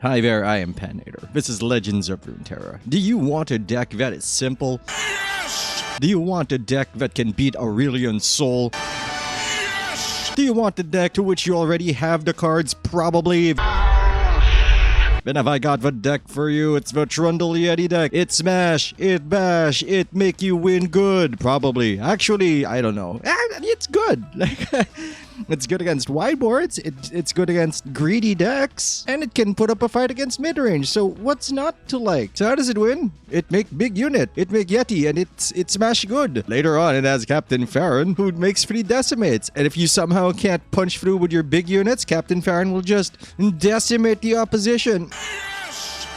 Hi there, I am Patinator. This is Legends of Runeterra. Do you want a deck that is simple? Yes! Do you want a deck that can beat Aurelion Soul? Yes! Do you want a deck to which you already have the cards? Probably. Then have I got the deck for you? It's the Trundle Yeti deck. It smash, it bash, it make you win good. Probably. Actually, I don't know. It's good. It's good against wide boards, it's good against greedy decks, and it can put up a fight against mid-range, so what's not to like? So how does it win? It make big unit, it make Yeti, and it smash good. Later on, it has Captain Farron, who makes free decimates, and if you somehow can't punch through with your big units, Captain Farron will just decimate the opposition.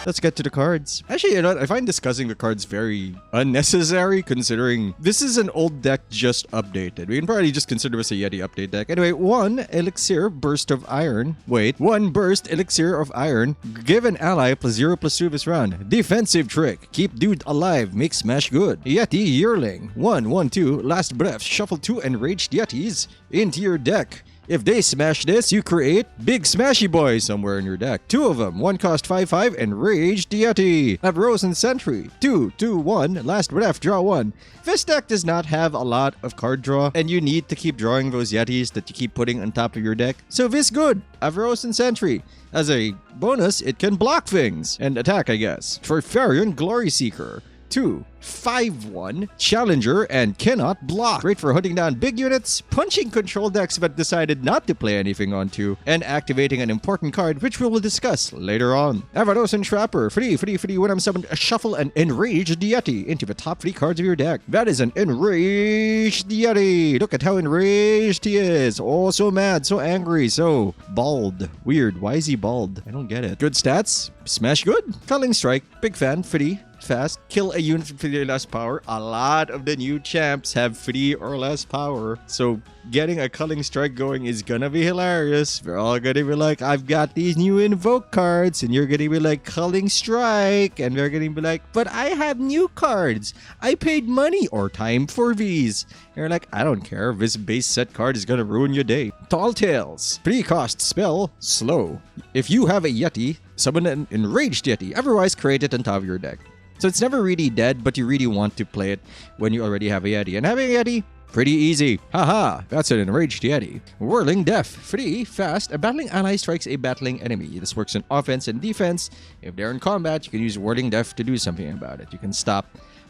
Let's get to the cards. Actually, you know what? I find discussing the cards very unnecessary, considering this is an old deck just updated. We can probably just consider this a Yeti update deck. Anyway, 1 Elixir Burst of Iron. Wait, 1 Burst Elixir of Iron. Give an ally +0/+2 this round. Defensive trick. Keep dude alive. Make smash good. Yeti Yearling. 1/1/2. Last breath. Shuffle 2 Enraged Yetis into your deck. If they smash this, you create Big Smashy Boy somewhere in your deck. 2 of them. 1 cost 5/5, Enraged Yeti. Aggro and Sentry. 2/2/1. Last breath, draw 1. This deck does not have a lot of card draw, and you need to keep drawing those Yetis that you keep putting on top of your deck. So this good. Aggro and Sentry. As a bonus, it can block things. And attack, I guess. For Freljord, Glory Seeker. 2/5/1 Challenger and cannot block. Great for hunting down big units, punching control decks that decided not to play anything onto, and activating an important card which we will discuss later on. Untitled Chapter. Free. When I'm summoned, shuffle an Enraged Yeti into the top 3 cards of your deck. That is an Enraged Yeti. Look at how enraged he is. Oh, so mad, so angry, so bald. Weird. Why is he bald? I don't get it. Good stats. Smash good. Culling Strike. Big fan. Free. Fast. Kill a unit with 3 or less power. A lot of the new champs have 3 or less power. So getting a Culling Strike going is gonna be hilarious. We're all gonna be like, I've got these new invoke cards. And you're gonna be like, Culling Strike. And they're gonna be like, but I have new cards. I paid money or time for these. And you're like, I don't care. This base set card is gonna ruin your day. Tall Tales. 3 cost spell. Slow. If you have a Yeti, summon an Enraged Yeti. Otherwise, create it on top of your deck. So it's never really dead, but you really want to play it when you already have a Yeti. And having a Yeti, pretty easy. Haha, that's an Enraged Yeti. Whirling Death. Free, fast. A battling ally strikes a battling enemy. This works in offense and defense. If they're in combat, you can use Whirling Death to do something about it. You can stop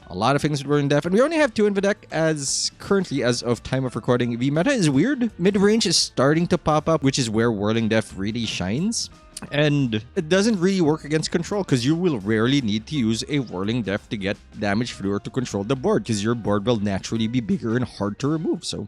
a lot of things with Whirling Death. And we only have 2 in the deck as currently as of time of recording. The meta is weird. Mid-range is starting to pop up, which is where Whirling Death really shines. And it doesn't really work against control because you will rarely need to use a Whirling Death to get damage through or to control the board because your board will naturally be bigger and hard to remove. So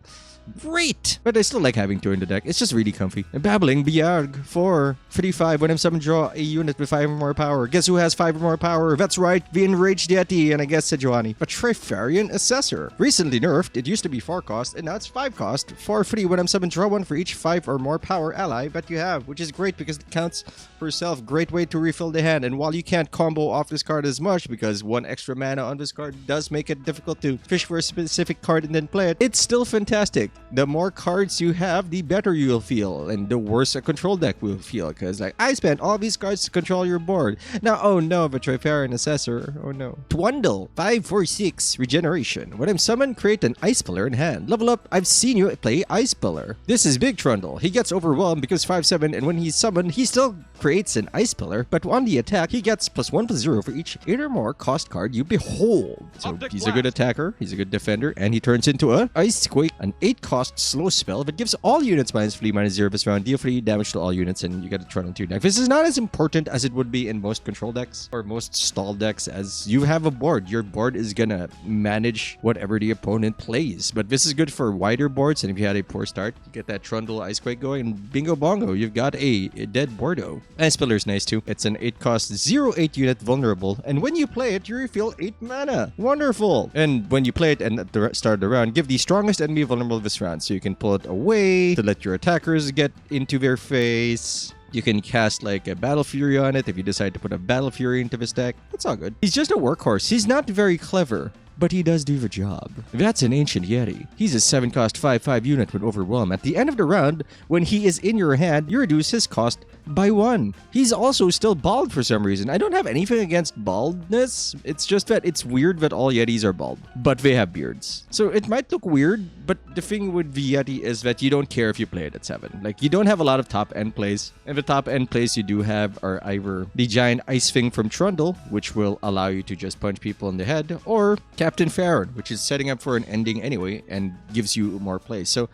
great! But I still like having 2 in the deck. It's just really comfy. And Babbling Biarg. 4/3/5. When I'm summoned, draw a unit with 5 or more power. Guess who has 5 or more power? That's right, the Enraged Yeti, and I guess Sejuani. A Trifarian Assessor. Recently nerfed. It used to be 4 cost, and now it's 5 cost. 4/3. When I'm summoned, draw 1 for each 5 or more power ally that you have, which is great because it counts for yourself. Great way to refill the hand. And while you can't combo off this card as much because 1 extra mana on this card does make it difficult to fish for a specific card and then play it, it's still fantastic. The more cards you have, the better you'll feel, and the worse a control deck will feel, because like, I spent all these cards to control your board. Now, oh no, the Trifarian Assessor, oh no. Trundle, 5/4/6, Regeneration. When I'm summoned, create an Ice Pillar in hand. Level up, I've seen you play Ice Pillar. This is Big Trundle. He gets overwhelmed because 5/7, and when he's summoned, he still creates an Ice Pillar, but on the attack, he gets +1/+0 for each 8 or more cost card you behold. So he's a good attacker, he's a good defender, and he turns into a Ice Quake, an 8 cost slow spell that gives all units -3/-0 this round. Deal 3 damage to all units, and you get a Trundle into your deck. This is not as important as it would be in most control decks or most stall decks, as you have a board. Your board is gonna manage whatever the opponent plays. But this is good for wider boards, and if you had a poor start, you get that Trundle Ice Quake going, and bingo bongo, you've got a dead Bordeaux. Ice Pillar is nice too. It's an 8 cost 0/8 unit vulnerable, and when you play it, you refill 8 mana. Wonderful! And when you play it and at the start of the round, give the strongest enemy vulnerable this round, so you can pull it away to let your attackers get into their face. You can cast like a Battle Fury on it if you decide to put a Battle Fury into this deck. It's all good. He's just a workhorse. He's not very clever. but he does do the job. That's an Ancient Yeti. He's a 7-cost 5/5 unit with Overwhelm. At the end of the round, when he is in your hand, you reduce his cost by 1. He's also still bald for some reason. I don't have anything against baldness. It's just that it's weird that all Yetis are bald, but they have beards. So it might look weird, but the thing with the Yeti is that you don't care if you play it at 7. Like, you don't have a lot of top-end plays. And the top-end plays you do have are either the giant ice thing from Trundle, which will allow you to just punch people in the head, or Captain Farron, which is setting up for an ending anyway and gives you more plays. So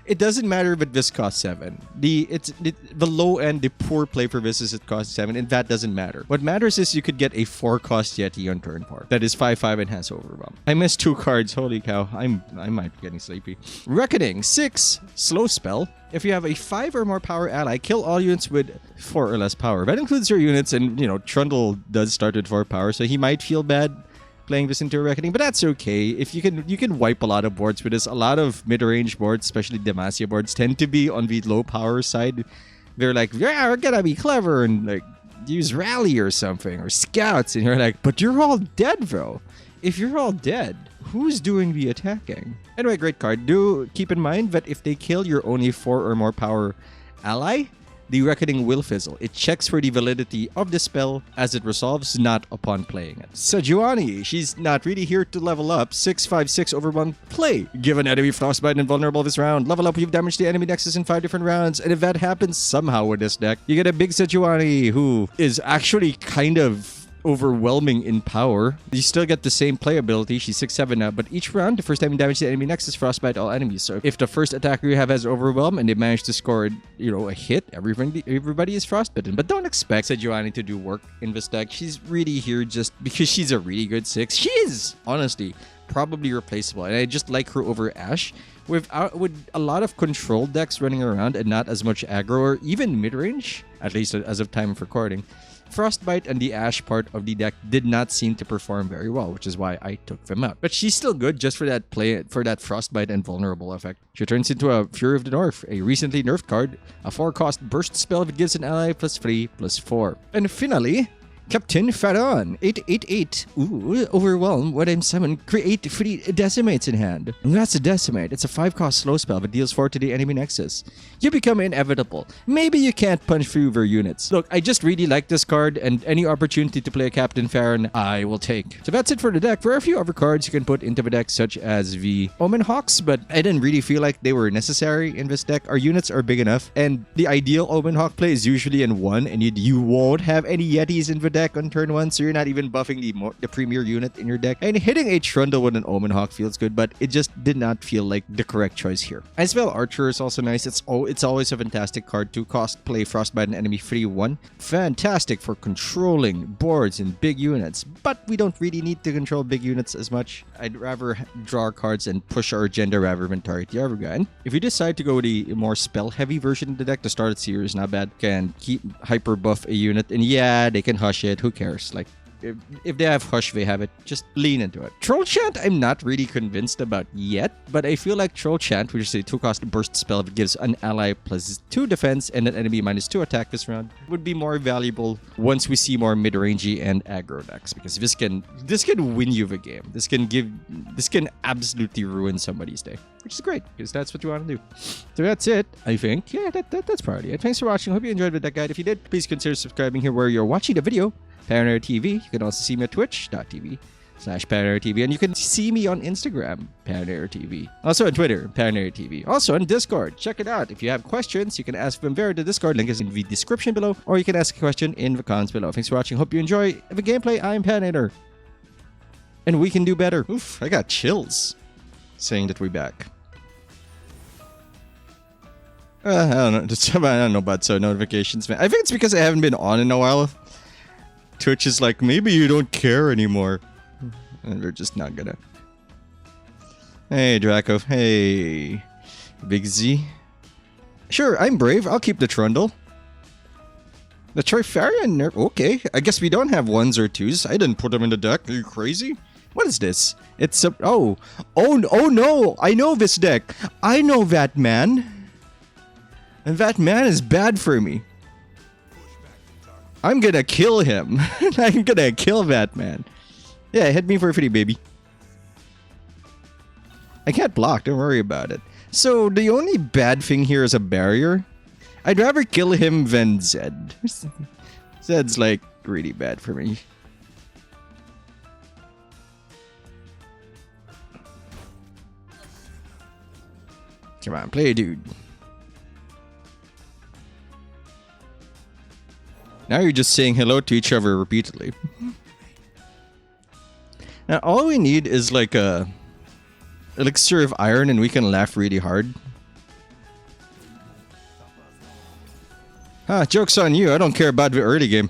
it doesn't matter if this costs 7. The low end, the poor play for this is it costs 7, and that doesn't matter. What matters is you could get a 4-cost Yeti on turn 4. That is 5/5 and has Overwhelm. I missed 2 cards. Holy cow. I might be getting sleepy. Reckoning. 6. Slow spell. If you have a 5 or more power ally, kill all units with 4 or less power. That includes your units, and Trundle does start with 4 power, so he might feel bad playing this into a Reckoning, but that's okay. If you can wipe a lot of boards with this. A lot of mid-range boards, especially Demacia boards, tend to be on the low power side. They're like, yeah, we're gonna be clever and like use rally or something or scouts, and you're like, but you're all dead though. If you're all dead, who's doing the attacking? Anyway, great card. Do keep in mind that if they kill your only 4 or more power ally, the Reckoning will fizzle. It checks for the validity of the spell as it resolves, not upon playing it. Sejuani, she's not really here to level up. 6/5/6 Overwhelm. Play. Give an enemy Frostbite and Vulnerable this round. Level up, you've damaged the enemy Nexus in 5 different rounds. And if that happens somehow with this deck, you get a big Sejuani who is actually kind of overwhelming in power. You still get the same playability. She's 6/7 now, but each round, the first time you damage the enemy Nexus, Frostbite all enemies. So if the first attacker you have has Overwhelm and they manage to score, a hit, everybody is frostbitten. But don't expect Sejuani to do work in this deck. She's really here just because she's a really good 6. She is, honestly, probably replaceable. And I just like her over Ashe. With a lot of control decks running around and not as much aggro or even mid-range, at least as of time of recording, Frostbite and the Ashe part of the deck did not seem to perform very well, which is why I took them out. But she's still good just for that Frostbite and Vulnerable effect. She turns into a Fury of the North, a recently nerfed card, a 4-cost burst spell that gives an ally +3/+4. And finally, Captain Farron, 8/8/8. Ooh, Overwhelm. When I'm summoned, create 3 Decimates in hand. And that's a Decimate. It's a 5-cost slow spell that deals 4 to the enemy Nexus. You become inevitable. Maybe you can't punch through their units. Look, I just really like this card, and any opportunity to play a Captain Farron, I will take. So that's it for the deck. There are a few other cards you can put into the deck, such as the Omen Hawks, but I didn't really feel like they were necessary in this deck. Our units are big enough, and the ideal Omen Hawk play is usually in 1, and you won't have any Yetis in the deck on turn 1, so you're not even buffing the premier unit in your deck. And hitting a Trundle with an Omen Hawk feels good, but it just did not feel like the correct choice here. Icevale Archer is also nice. It's always a fantastic card. 2-cost play Frostbite and enemy 3/1. Fantastic for controlling boards and big units, but we don't really need to control big units as much. I'd rather draw cards and push our agenda rather than target the other guy. And if you decide to go with the more spell-heavy version of the deck, the Started Seer is not bad. Can keep hyper buff a unit, and yeah, they can hush it. Who cares? Like, if they have Hush, they have it. Just lean into it. Troll Chant, I'm not really convinced about yet, but I feel like Troll Chant, which is a 2-cost burst spell that gives an ally +2 defense and an enemy -2 attack this round, would be more valuable once we see more mid-rangey and aggro decks, because this can win you the game. This can absolutely ruin somebody's day, which is great, because that's what you want to do. So that's it, I think. Yeah, that's probably it. Thanks for watching. Hope you enjoyed the deck guide. If you did, please consider subscribing here where you're watching the video. Patinator TV. You can also see me at twitch.tv/Patinator TV. And you can see me on Instagram, Patinator TV. Also on Twitter, Patinator TV. Also on Discord. Check it out. If you have questions, you can ask them there. The Discord link is in the description below, or you can ask a question in the comments below. Thanks for watching. Hope you enjoy the gameplay. I'm Patinator. And we can do better. Oof, I got chills saying that we're back. I don't know about notifications, man. I think it's because I haven't been on in a while. Twitch is like, maybe you don't care anymore. And they're just not gonna. Hey, Draco. Hey, Big Z. Sure, I'm brave. I'll keep the Trundle. The Trifarian nerf. Okay, I guess we don't have 1s or 2s. I didn't put them in the deck. Are you crazy? What is this? It's a... Oh no! I know this deck. I know that man. And that man is bad for me. I'm gonna kill him. I'm gonna kill that man. Yeah, hit me for free, baby. I can't block, don't worry about it. So the only bad thing here is a barrier. I'd rather kill him than Zed. Zed's like really bad for me. Come on, play, dude. Now you're just saying hello to each other repeatedly. Now all we need is like a elixir of iron and we can laugh really hard. Joke's on you. I don't care about the early game.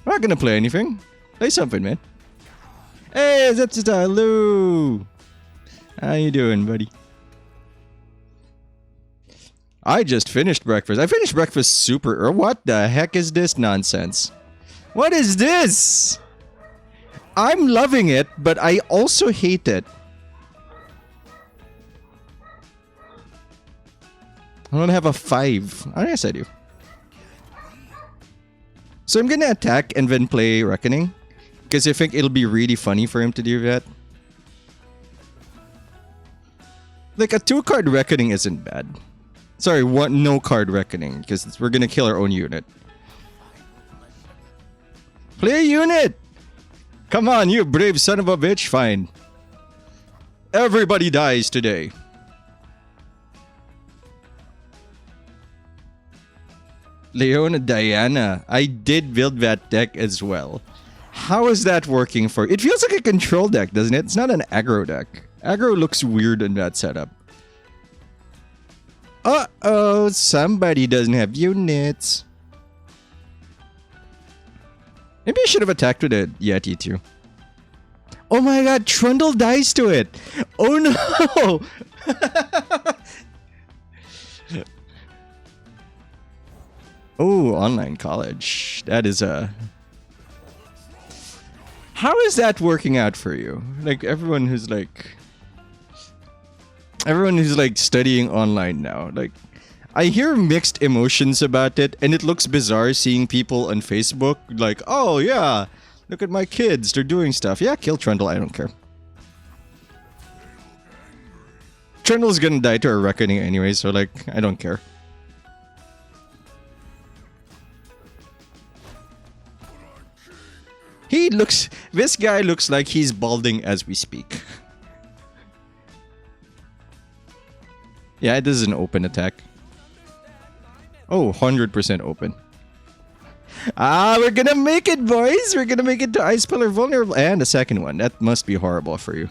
I'm not gonna play anything. Play something, man. Hey, that's Lou. How you doing, buddy? I just finished breakfast. I finished breakfast super early. What the heck is this nonsense? What is this? I'm loving it, but I also hate it. I want to have a 5. Oh, yes, I do. So I'm gonna attack and then play Reckoning. Because I think it'll be really funny for him to do that. Like a 2-card Reckoning isn't bad. Sorry, no card Reckoning. Because we're gonna kill our own unit. Play a unit! Come on, you brave son of a bitch. Fine. Everybody dies today. Leona Diana. I did build that deck as well. How is that working for... It feels like a control deck, doesn't it? It's not an aggro deck. Aggro looks weird in that setup. Uh-oh, somebody doesn't have units. Maybe I should have attacked with a Yeti too. Oh my god, Trundle dies to it! Oh no! Oh, online college. That is a... How is that working out for you? Like everyone who's like studying online now. Like I hear mixed emotions about it and it looks bizarre seeing people on Facebook like, "Oh yeah, look at my kids, they're doing stuff." Yeah, kill Trundle, I don't care. Trundle's gonna die to a Reckoning anyway, so like I don't care. This guy looks like he's balding as we speak. Yeah, this is an open attack. Oh, 100% open. We're gonna make it, boys! We're gonna make it to Ice Pillar Vulnerable. And a second one. That must be horrible for you.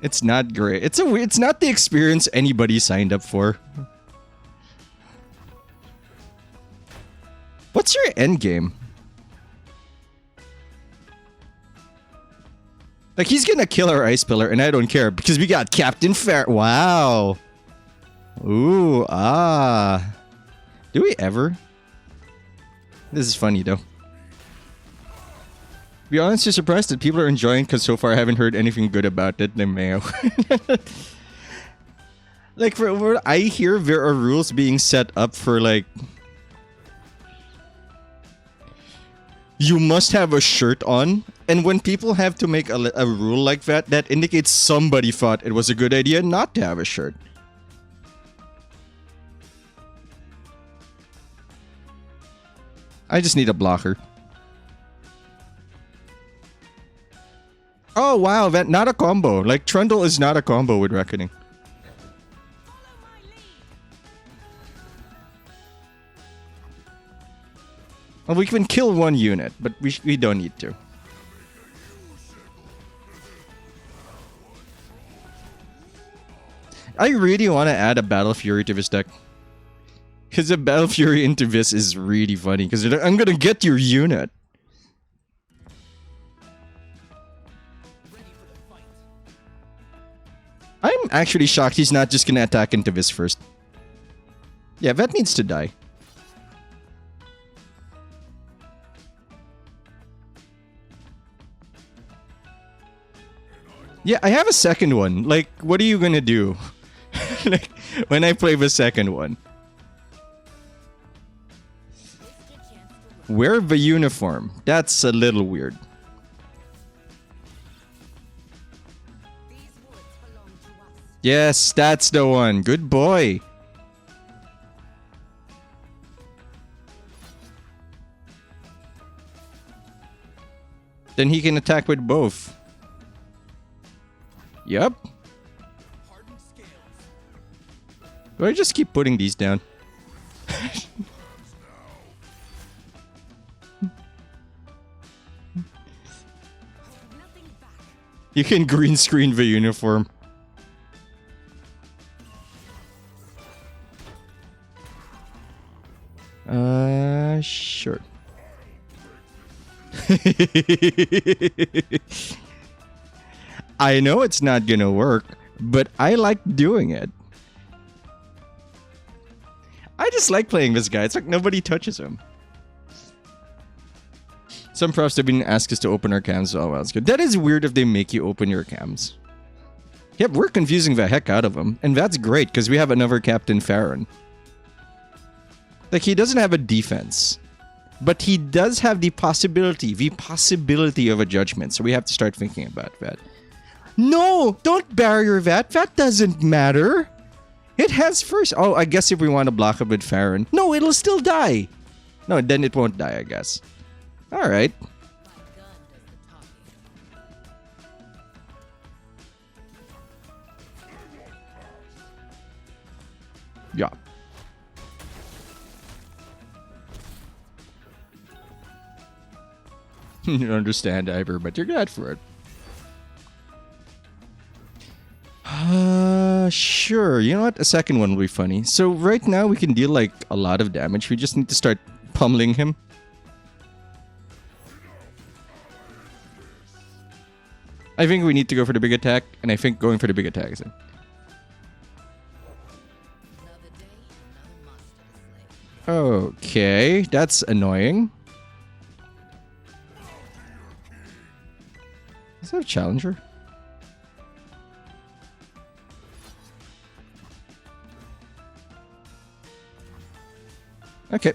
It's not great. It's not the experience anybody signed up for. What's your end game? Like, he's gonna kill our Ice Pillar, and I don't care, because we got Captain Fair. Wow. Ooh, Do we ever? This is funny, though. To be honest, you're surprised that people are enjoying, because so far I haven't heard anything good about it. Like, for what I hear, there are rules being set up for, like... You must have a shirt on, and when people have to make a rule like that, that indicates somebody thought it was a good idea not to have a shirt. I just need a blocker. Oh wow, that not a combo. Like Trundle is not a combo with Reckoning. Well, we can kill one unit, but we don't need to. I really want to add a Battle Fury to this deck. Because a Battle Fury into this is really funny. Because I'm going to get your unit. I'm actually shocked he's not just going to attack into this first. Yeah, that needs to die. Yeah, I have a second one. Like, what are you gonna do? Like, when I play the second one. Wear the uniform. That's a little weird. Yes, that's the one. Good boy. Then he can attack with both. Yep. Do I just keep putting these down? You can green screen the uniform. Sure. I know it's not gonna work, but I like doing it. I just like playing this guy. It's like nobody touches him. Some profs have been asked us to open our cams. Oh, well, that's good. That is weird if they make you open your cams. Yep, we're confusing the heck out of them. And that's great, because we have another Captain Farron. Like, he doesn't have a defense. But he does have the possibility of a judgment. So we have to start thinking about that. No! Don't barrier that! That doesn't matter! It has first... Oh, I guess if we want to block it with Farron. No, it'll still die! No, then it won't die, I guess. Alright. Yeah. You don't understand, Ivor, but you're glad for it. Sure. You know what? A second one will be funny. So right now we can deal like a lot of damage. We just need to start pummeling him. I think we need to go for the big attack, and I think going for the big attack is it. Okay, that's annoying. Is that a challenger? Okay.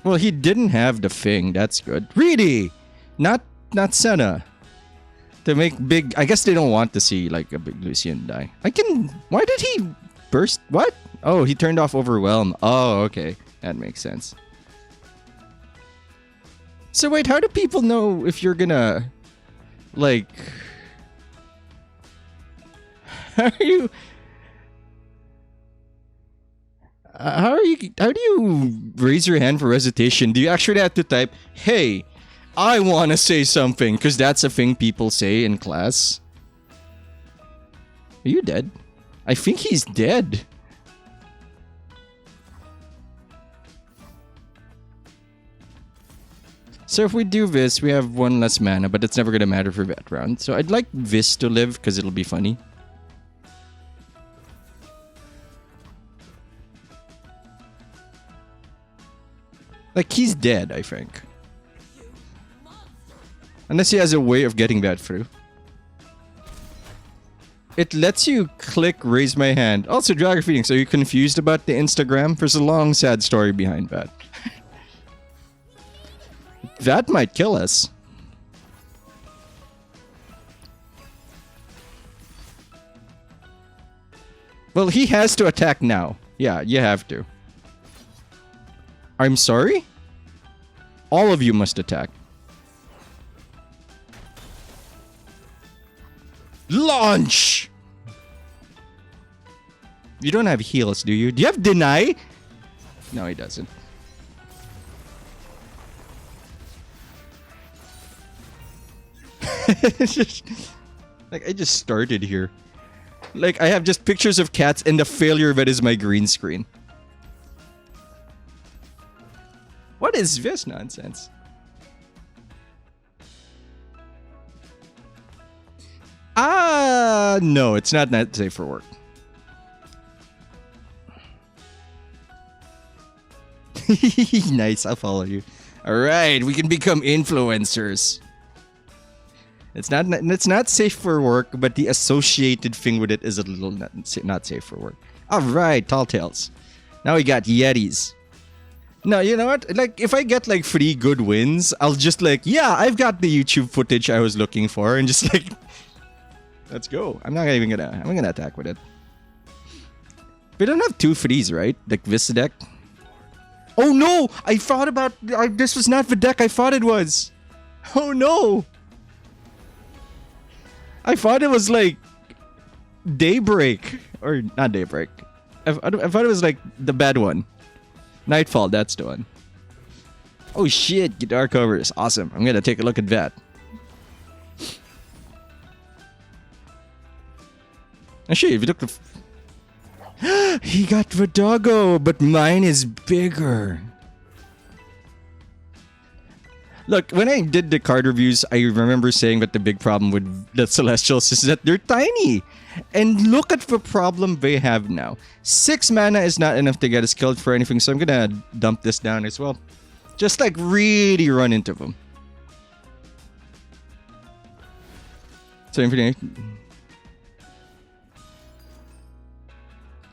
Well, he didn't have the thing. That's good. Really? Not Senna. To make big... I guess they don't want to see, like, a big Lucian die. I can... Why did he burst? What? Oh, he turned off Overwhelm. Oh, okay. That makes sense. So wait, how do people know if you're gonna... Like... How are you... How do you raise your hand for recitation? Do you actually have to type, hey, I want to say something, because that's a thing people say in class? Are you dead? I think he's dead. So if we do this, we have one less mana, but it's never going to matter for that round. So I'd like this to live, because it'll be funny. Like, he's dead, I think. Unless he has a way of getting that through. It lets you click raise my hand. Also, Dragon Phoenix, are you confused about the Instagram? There's a long, sad story behind that. That might kill us. Well, he has to attack now. Yeah, you have to. I'm sorry? All of you must attack. Launch! You don't have heals, do you? Do you have deny? No, he doesn't. Like, I just started here. Like, I have just pictures of cats and the failure that is my green screen. What is this nonsense? No, it's not safe for work. Nice, I'll follow you. Alright, we can become influencers. It's not safe for work, but the associated thing with it is a little not safe for work. Alright, Tall Tales. Now we got Yetis. No, you know what? Like, if I get like 3 good wins, I'll just like, yeah, I've got the YouTube footage I was looking for, and just like, let's go. I'm gonna attack with it. We don't have 2 frees, right? Like this deck. Oh no! I thought about this was not the deck I thought it was. Oh no! I thought it was like Daybreak, or not Daybreak. I thought it was like the bad one. Nightfall, that's the one. Oh shit, guitar covers. Awesome. I'm gonna take a look at that. Actually, if you look at... He got the doggo, but mine is bigger. Look, when I did the card reviews, I remember saying that the big problem with the Celestials is that they're tiny. And look at the problem they have now. 6 mana is not enough to get us killed for anything, so I'm gonna dump this down as well. Just like really run into them. So infinite.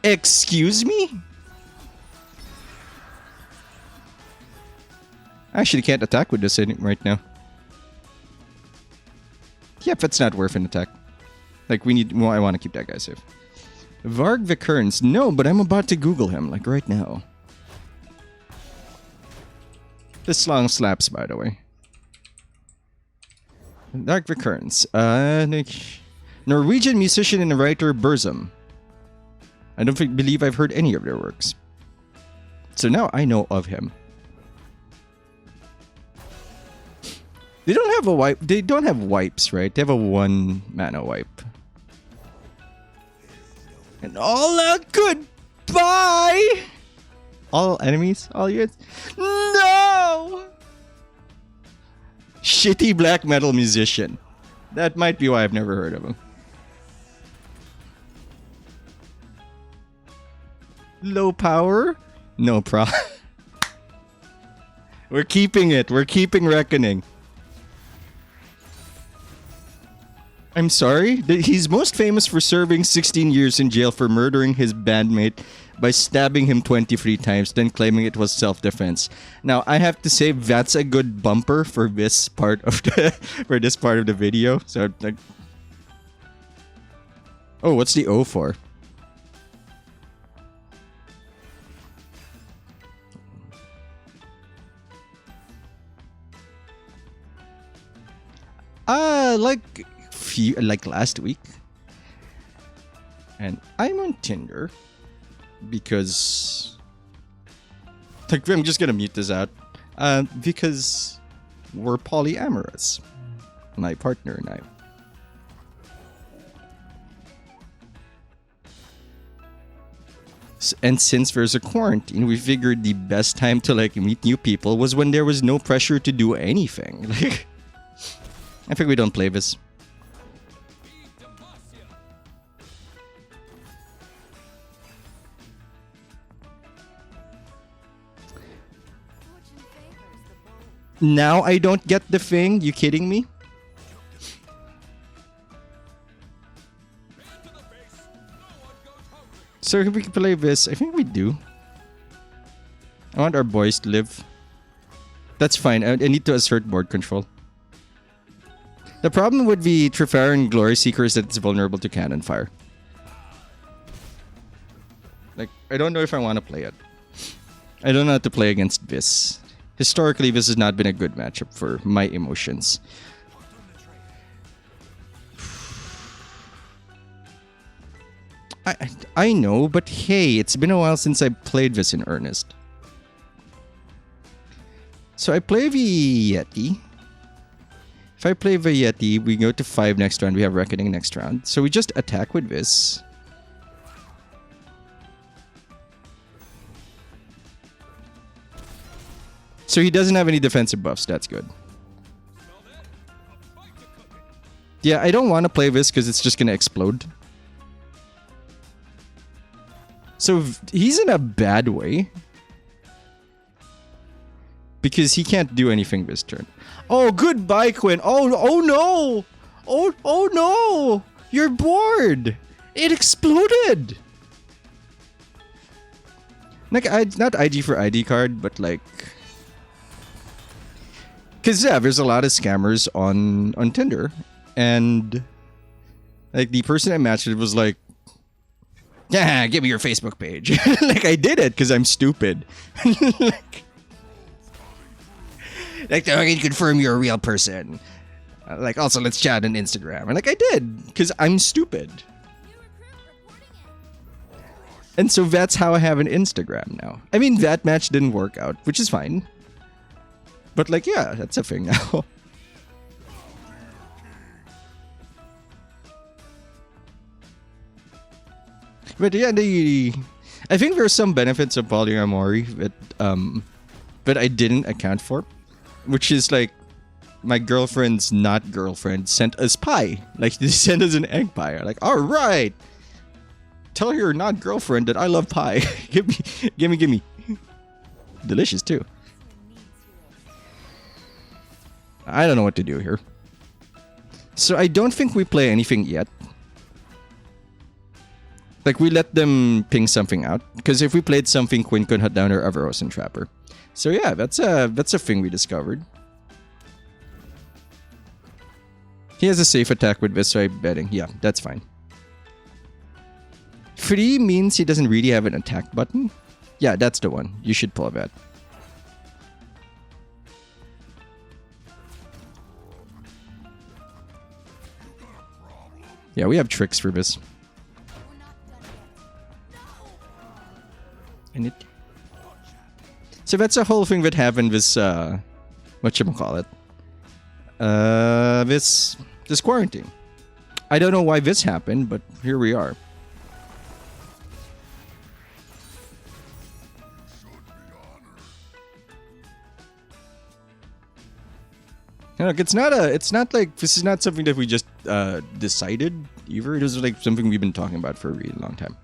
Excuse me? I actually can't attack with this right now. Yep, that's not worth an attack. Like, I want to keep that guy safe. Varg Vikerns. No, but I'm about to Google him, like right now. This song slaps, by the way. Varg Vikerns. Norwegian musician and writer Burzum. I don't believe I've heard any of their works. So now I know of him. They don't have a wipe. They don't have wipes, right? They have a 1 mana wipe. And all out goodbye! All enemies? All units? No! Shitty black metal musician. That might be why I've never heard of him. Low power? No problem. We're keeping it. We're keeping Reckoning. I'm sorry? He's most famous for serving 16 years in jail for murdering his bandmate by stabbing him 23 times, then claiming it was self-defense. Now, I have to say that's a good bumper for this part of the video. So, like, oh, what's the O for? Like last week, and I'm on Tinder because, like, I'm just gonna mute this out, because we're polyamorous, my partner and I. And since there's a quarantine, we figured the best time to like meet new people was when there was no pressure to do anything. Like, I think we don't play this. Now I don't get the thing? You kidding me? So if we can play this, I think we do. I want our boys to live. That's fine. I need to assert board control. The problem with the Trefaran Glory Seeker is that it's vulnerable to cannon fire. Like, I don't know if I want to play it. I don't know how to play against this. Historically, this has not been a good matchup for my emotions. I know, but hey, it's been a while since I played this in earnest. So I play the Yeti. If I play the Yeti, we go to 5 next round. We have Reckoning next round. So we just attack with this. So he doesn't have any defensive buffs. That's good. Yeah, I don't want to play this because it's just going to explode. So he's in a bad way. Because he can't do anything this turn. Oh, goodbye, Quinn. Oh no. Oh no. You're bored. It exploded. Like, not IG for ID card, but like... Because, yeah, there's a lot of scammers on Tinder. And, like, the person I matched with was like, yeah, give me your Facebook page. Like, I did it because I'm stupid. Like, I can confirm you're a real person. Like, also, let's chat on Instagram. And, like, I did because I'm stupid. And so that's how I have an Instagram now. I mean, that match didn't work out, which is fine. But like, yeah, that's a thing now. But yeah, I think there's some benefits of polyamory that I didn't account for. Which is like, my girlfriend's not girlfriend sent us pie. Like, they sent us an egg pie. Like, alright! Tell your not girlfriend that I love pie. Give me. Delicious too. I don't know what to do here. So I don't think we play anything yet. Like, we let them ping something out. Because if we played something, Quinn could hunt down our Everos and Trapper. So yeah, that's a thing we discovered. He has a safe attack with this, so I'm betting. Yeah, that's fine. Free means he doesn't really have an attack button. Yeah, that's the one. You should pull that. Yeah, we have tricks for this. And it... So that's a whole thing that happened this, whatchamacallit? This quarantine. I don't know why this happened, but here we are. Look, it's not like, this is not something that we just decided either. It was like something we've been talking about for a really long time.